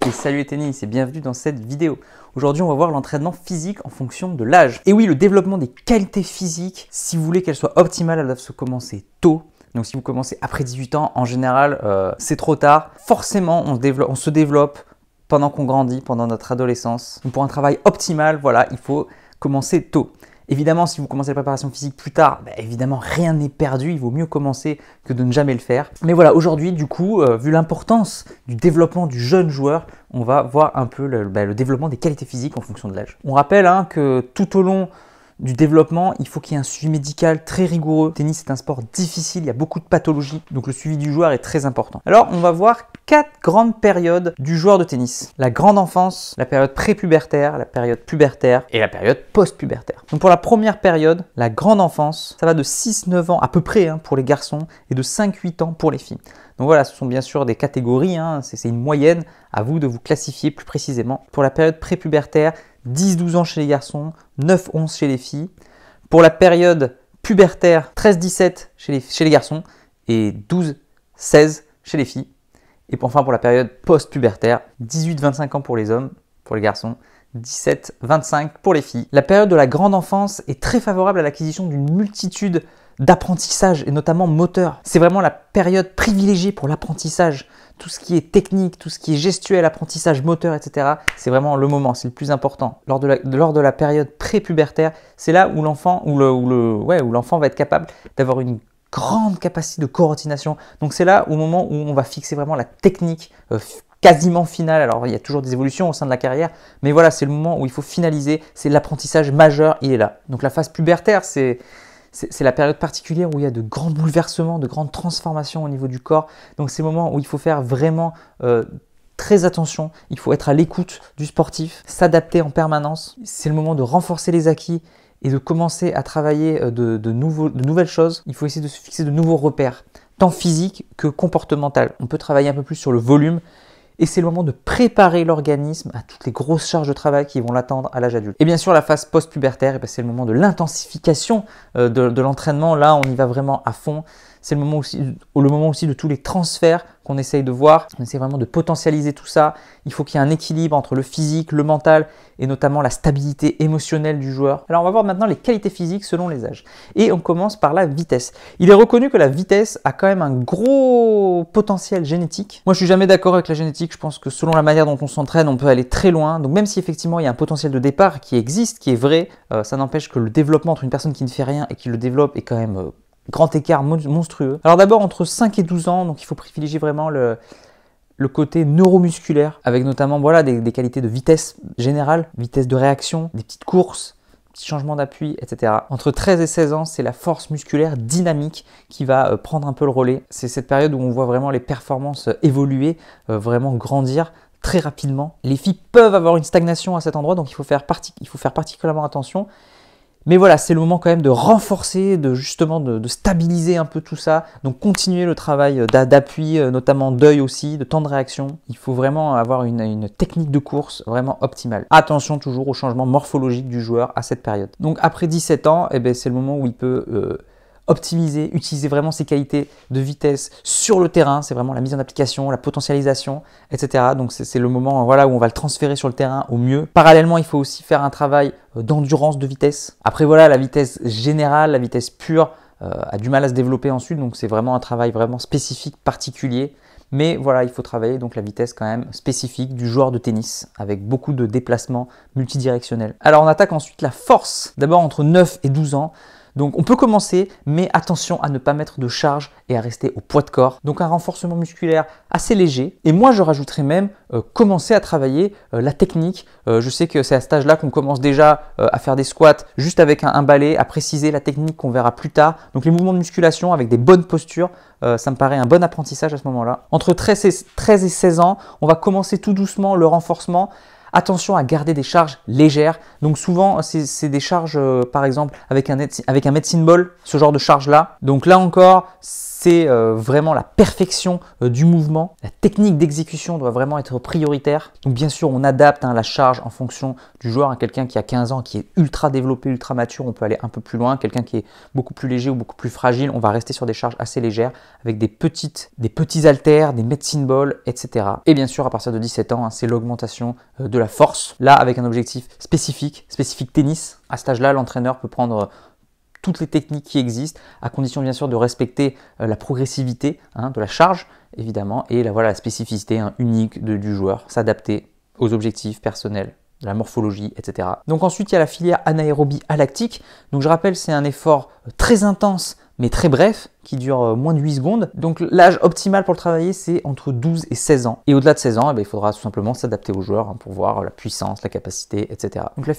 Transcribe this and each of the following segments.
Et salut les tennis et bienvenue dans cette vidéo. Aujourd'hui, on va voir l'entraînement physique en fonction de l'âge. Et oui, le développement des qualités physiques, si vous voulez qu'elles soient optimales, elles doivent se commencer tôt. Donc si vous commencez après 18 ans, en général, c'est trop tard. Forcément, on se développe pendant qu'on grandit, pendant notre adolescence. Donc pour un travail optimal, voilà, il faut commencer tôt. Évidemment, si vous commencez la préparation physique plus tard, évidemment, rien n'est perdu. Il vaut mieux commencer que de ne jamais le faire. Mais voilà, aujourd'hui, du coup, vu l'importance du développement du jeune joueur, on va voir un peu le développement des qualités physiques en fonction de l'âge. On rappelle que tout au long du développement, il faut qu'il y ait un suivi médical très rigoureux. Le tennis est un sport difficile, il y a beaucoup de pathologies, donc le suivi du joueur est très important. Alors, on va voir 4 grandes périodes du joueur de tennis. La grande enfance, la période prépubértaire, la période pubertaire et la période post-pubertaire. Donc pour la première période, la grande enfance, ça va de 6-9 ans à peu près pour les garçons et de 5-8 ans pour les filles. Donc voilà, ce sont bien sûr des catégories, c'est une moyenne, à vous de vous classifier plus précisément. Pour la période prépubértaire, 10-12 ans chez les garçons, 9-11 chez les filles. Pour la période pubertaire, 13-17 chez les garçons et 12-16 chez les filles. Et enfin pour la période post-pubertaire, 18-25 ans pour les hommes, pour les garçons, 17-25 pour les filles. La période de la grande enfance est très favorable à l'acquisition d'une multitude d'apprentissage et notamment moteur. C'est vraiment la période privilégiée pour l'apprentissage. Tout ce qui est technique, tout ce qui est gestuel, apprentissage moteur, etc. C'est vraiment le moment, c'est le plus important. Lors de la période pré-pubertaire, c'est là où l'enfant va être capable d'avoir une grande capacité de coordination. Donc c'est là au moment où on va fixer vraiment la technique quasiment finale. Alors il y a toujours des évolutions au sein de la carrière, mais voilà, c'est le moment où il faut finaliser. C'est l'apprentissage majeur, il est là. Donc la phase pubertaire, c'est la période particulière où il y a de grands bouleversements, de grandes transformations au niveau du corps. Donc c'est le moment où il faut faire vraiment très attention. Il faut être à l'écoute du sportif, s'adapter en permanence. C'est le moment de renforcer les acquis et de commencer à travailler de nouvelles choses. Il faut essayer de se fixer de nouveaux repères, tant physiques que comportementaux. On peut travailler un peu plus sur le volume. Et c'est le moment de préparer l'organisme à toutes les grosses charges de travail qui vont l'attendre à l'âge adulte. Et bien sûr, la phase post-pubertaire, c'est le moment de l'intensification de l'entraînement. Là, on y va vraiment à fond. C'est le moment aussi de tous les transferts qu'on essaye de voir. On essaie vraiment de potentialiser tout ça. Il faut qu'il y ait un équilibre entre le physique, le mental et notamment la stabilité émotionnelle du joueur. Alors, on va voir maintenant les qualités physiques selon les âges. Et on commence par la vitesse. Il est reconnu que la vitesse a quand même un gros potentiel génétique. Moi, je suis jamais d'accord avec la génétique. Je pense que selon la manière dont on s'entraîne, on peut aller très loin. Donc, même si effectivement, il y a un potentiel de départ qui existe, qui est vrai, ça n'empêche que le développement entre une personne qui ne fait rien et qui le développe est quand même grand écart monstrueux. Alors d'abord, entre 5 et 12 ans, donc il faut privilégier vraiment le côté neuromusculaire, avec notamment des qualités de vitesse générale, vitesse de réaction, des petites courses, petits changements d'appui, etc. Entre 13 et 16 ans, c'est la force musculaire dynamique qui va prendre un peu le relais. C'est cette période où on voit vraiment les performances évoluer, vraiment grandir très rapidement. Les filles peuvent avoir une stagnation à cet endroit, donc il faut faire particulièrement attention. Mais voilà, c'est le moment quand même de renforcer, de stabiliser un peu tout ça. Donc continuer le travail d'appui, notamment d'œil aussi, de temps de réaction. Il faut vraiment avoir une technique de course vraiment optimale. Attention toujours au changement morphologique du joueur à cette période. Donc après 17 ans, c'est le moment où il peut optimiser, utiliser vraiment ses qualités de vitesse sur le terrain. C'est vraiment la mise en application, la potentialisation, etc. Donc c'est le moment où on va le transférer sur le terrain au mieux. Parallèlement, il faut aussi faire un travail d'endurance de vitesse. Après la vitesse générale, la vitesse pure a du mal à se développer ensuite. Donc c'est vraiment un travail vraiment spécifique, particulier. Mais il faut travailler donc la vitesse quand même spécifique du joueur de tennis avec beaucoup de déplacements multidirectionnels. Alors on attaque ensuite la force. D'abord entre 9 et 12 ans. Donc on peut commencer, mais attention à ne pas mettre de charge et à rester au poids de corps. Donc un renforcement musculaire assez léger. Et moi je rajouterais même commencer à travailler la technique. Je sais que c'est à cet âge-là qu'on commence déjà à faire des squats juste avec un balai, à préciser la technique qu'on verra plus tard. Donc les mouvements de musculation avec des bonnes postures, ça me paraît un bon apprentissage à ce moment-là. Entre 13 et 16 ans, on va commencer tout doucement le renforcement. Attention à garder des charges légères. Donc souvent, c'est des charges, par exemple, avec un medicine ball, ce genre de charge-là. Donc là encore, c'est vraiment la perfection du mouvement. La technique d'exécution doit vraiment être prioritaire. Donc bien sûr, on adapte la charge en fonction du joueur. Quelqu'un qui a 15 ans, qui est ultra développé, ultra mature, on peut aller un peu plus loin. Quelqu'un qui est beaucoup plus léger ou beaucoup plus fragile, on va rester sur des charges assez légères avec des petits haltères, des medicine balls, etc. Et bien sûr, à partir de 17 ans, c'est l'augmentation de la force. Là, avec un objectif spécifique tennis. À cet âge-là, l'entraîneur peut prendre toutes les techniques qui existent, à condition bien sûr de respecter la progressivité de la charge, évidemment, et la spécificité unique du joueur, s'adapter aux objectifs personnels, de la morphologie, etc. Donc ensuite, il y a la filière anaérobie à lactique. Donc je rappelle, c'est un effort très intense, mais très bref, qui dure moins de 8 secondes. Donc l'âge optimal pour le travailler, c'est entre 12 et 16 ans. Et au-delà de 16 ans, il faudra tout simplement s'adapter aux joueurs pour voir la puissance, la capacité, etc. Donc la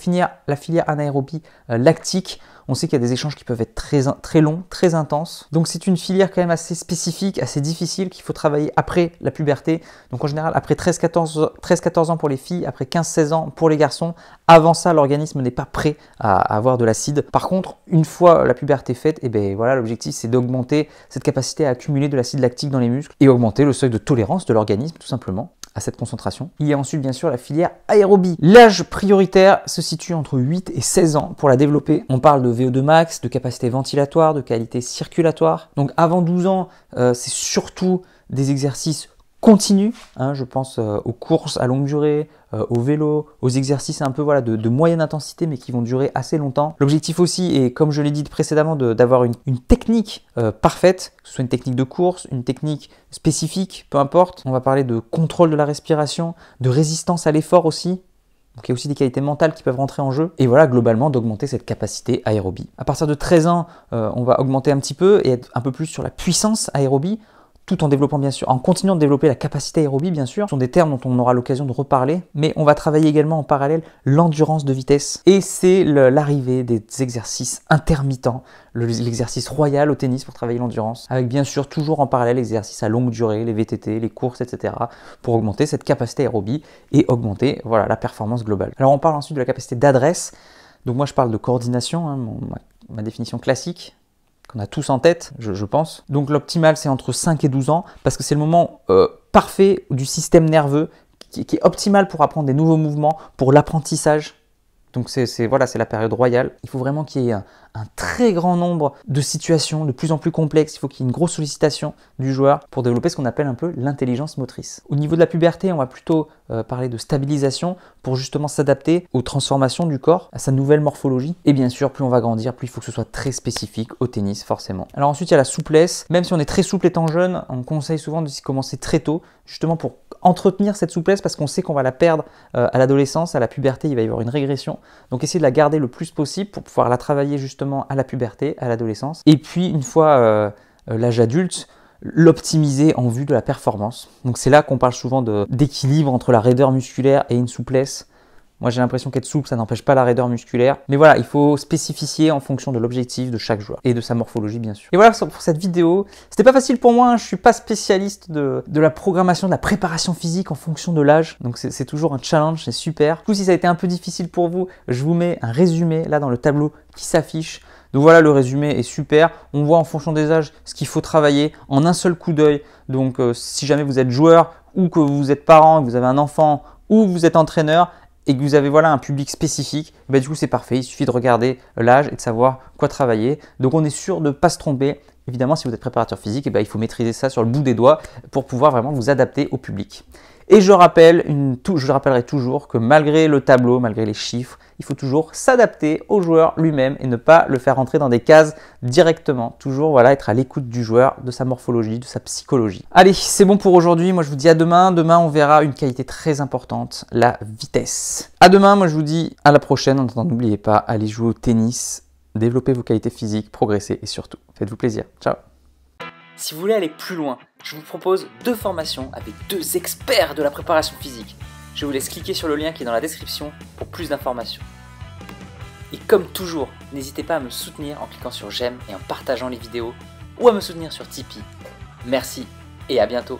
filière anaérobie lactique, on sait qu'il y a des échanges qui peuvent être très longs, très intenses. Donc c'est une filière quand même assez spécifique, assez difficile, qu'il faut travailler après la puberté. Donc en général, après 13-14 ans pour les filles, après 15-16 ans pour les garçons. Avant ça, l'organisme n'est pas prêt à avoir de l'acide. Par contre, une fois la puberté faite, l'objectif c'est d'augmenter cette capacité à accumuler de l'acide lactique dans les muscles et augmenter le seuil de tolérance de l'organisme tout simplement à cette concentration. Il y a ensuite bien sûr la filière aérobie. L'âge prioritaire se situe entre 8 et 16 ans pour la développer. On parle de VO2 max, de capacité ventilatoire, de qualité circulatoire. Donc avant 12 ans, c'est surtout des exercices continu, je pense aux courses à longue durée, au vélo, aux exercices un peu de moyenne intensité mais qui vont durer assez longtemps. L'objectif aussi est, comme je l'ai dit précédemment, d'avoir une technique parfaite, que ce soit une technique de course, une technique spécifique, peu importe. On va parler de contrôle de la respiration, de résistance à l'effort aussi. Donc il y a aussi des qualités mentales qui peuvent rentrer en jeu. Et voilà, globalement, d'augmenter cette capacité aérobie. À partir de 13 ans, on va augmenter un petit peu et être un peu plus sur la puissance aérobie, tout en développant bien sûr, en continuant de développer la capacité aérobie bien sûr. Ce sont des termes dont on aura l'occasion de reparler, mais on va travailler également en parallèle l'endurance de vitesse. Et c'est l'arrivée des exercices intermittents, l'exercice royal au tennis pour travailler l'endurance, avec bien sûr toujours en parallèle l'exercice à longue durée, les VTT, les courses, etc. pour augmenter cette capacité aérobie et augmenter la performance globale. Alors on parle ensuite de la capacité d'adresse. Donc moi je parle de coordination, ma définition classique, qu'on a tous en tête, je pense. Donc l'optimal, c'est entre 5 et 12 ans, parce que c'est le moment parfait du système nerveux qui est optimal pour apprendre des nouveaux mouvements, pour l'apprentissage. Donc c'est la période royale. Il faut vraiment qu'il y ait un très grand nombre de situations de plus en plus complexes. Il faut qu'il y ait une grosse sollicitation du joueur pour développer ce qu'on appelle un peu l'intelligence motrice. Au niveau de la puberté, on va plutôt parler de stabilisation pour justement s'adapter aux transformations du corps, à sa nouvelle morphologie. Et bien sûr, plus on va grandir, plus il faut que ce soit très spécifique au tennis, forcément. Alors ensuite, il y a la souplesse. Même si on est très souple étant jeune, on conseille souvent de s'y commencer très tôt, justement pour entretenir cette souplesse parce qu'on sait qu'on va la perdre à l'adolescence, à la puberté, il va y avoir une régression. Donc essayer de la garder le plus possible pour pouvoir la travailler justement à la puberté, à l'adolescence. Et puis une fois l'âge adulte, l'optimiser en vue de la performance. Donc c'est là qu'on parle souvent d'équilibre entre la raideur musculaire et une souplesse. Moi j'ai l'impression qu'être souple, ça n'empêche pas la raideur musculaire. Mais voilà, il faut spécifier en fonction de l'objectif de chaque joueur et de sa morphologie bien sûr. Et voilà pour cette vidéo. C'était pas facile pour moi, je suis pas spécialiste de la programmation, de la préparation physique en fonction de l'âge. Donc c'est toujours un challenge, c'est super. Du coup, si ça a été un peu difficile pour vous, je vous mets un résumé là dans le tableau qui s'affiche. Donc voilà, le résumé est super. On voit en fonction des âges ce qu'il faut travailler en un seul coup d'œil. Donc si jamais vous êtes joueur ou que vous êtes parent, que vous avez un enfant ou que vous êtes entraîneur, et que vous avez un public spécifique, du coup c'est parfait, il suffit de regarder l'âge et de savoir quoi travailler. Donc on est sûr de ne pas se tromper. Évidemment, si vous êtes préparateur physique, il faut maîtriser ça sur le bout des doigts pour pouvoir vraiment vous adapter au public. Et je rappellerai toujours que malgré le tableau, malgré les chiffres, il faut toujours s'adapter au joueur lui-même et ne pas le faire rentrer dans des cases directement. Toujours être à l'écoute du joueur, de sa morphologie, de sa psychologie. Allez, c'est bon pour aujourd'hui. Moi, je vous dis à demain. Demain, on verra une qualité très importante, la vitesse. À demain, moi, je vous dis à la prochaine. En attendant, n'oubliez pas, allez jouer au tennis, développez vos qualités physiques, progressez et surtout, faites-vous plaisir. Ciao. Si vous voulez aller plus loin, je vous propose 2 formations avec 2 experts de la préparation physique. Je vous laisse cliquer sur le lien qui est dans la description pour plus d'informations. Et comme toujours, n'hésitez pas à me soutenir en cliquant sur j'aime et en partageant les vidéos ou à me soutenir sur Tipeee. Merci et à bientôt.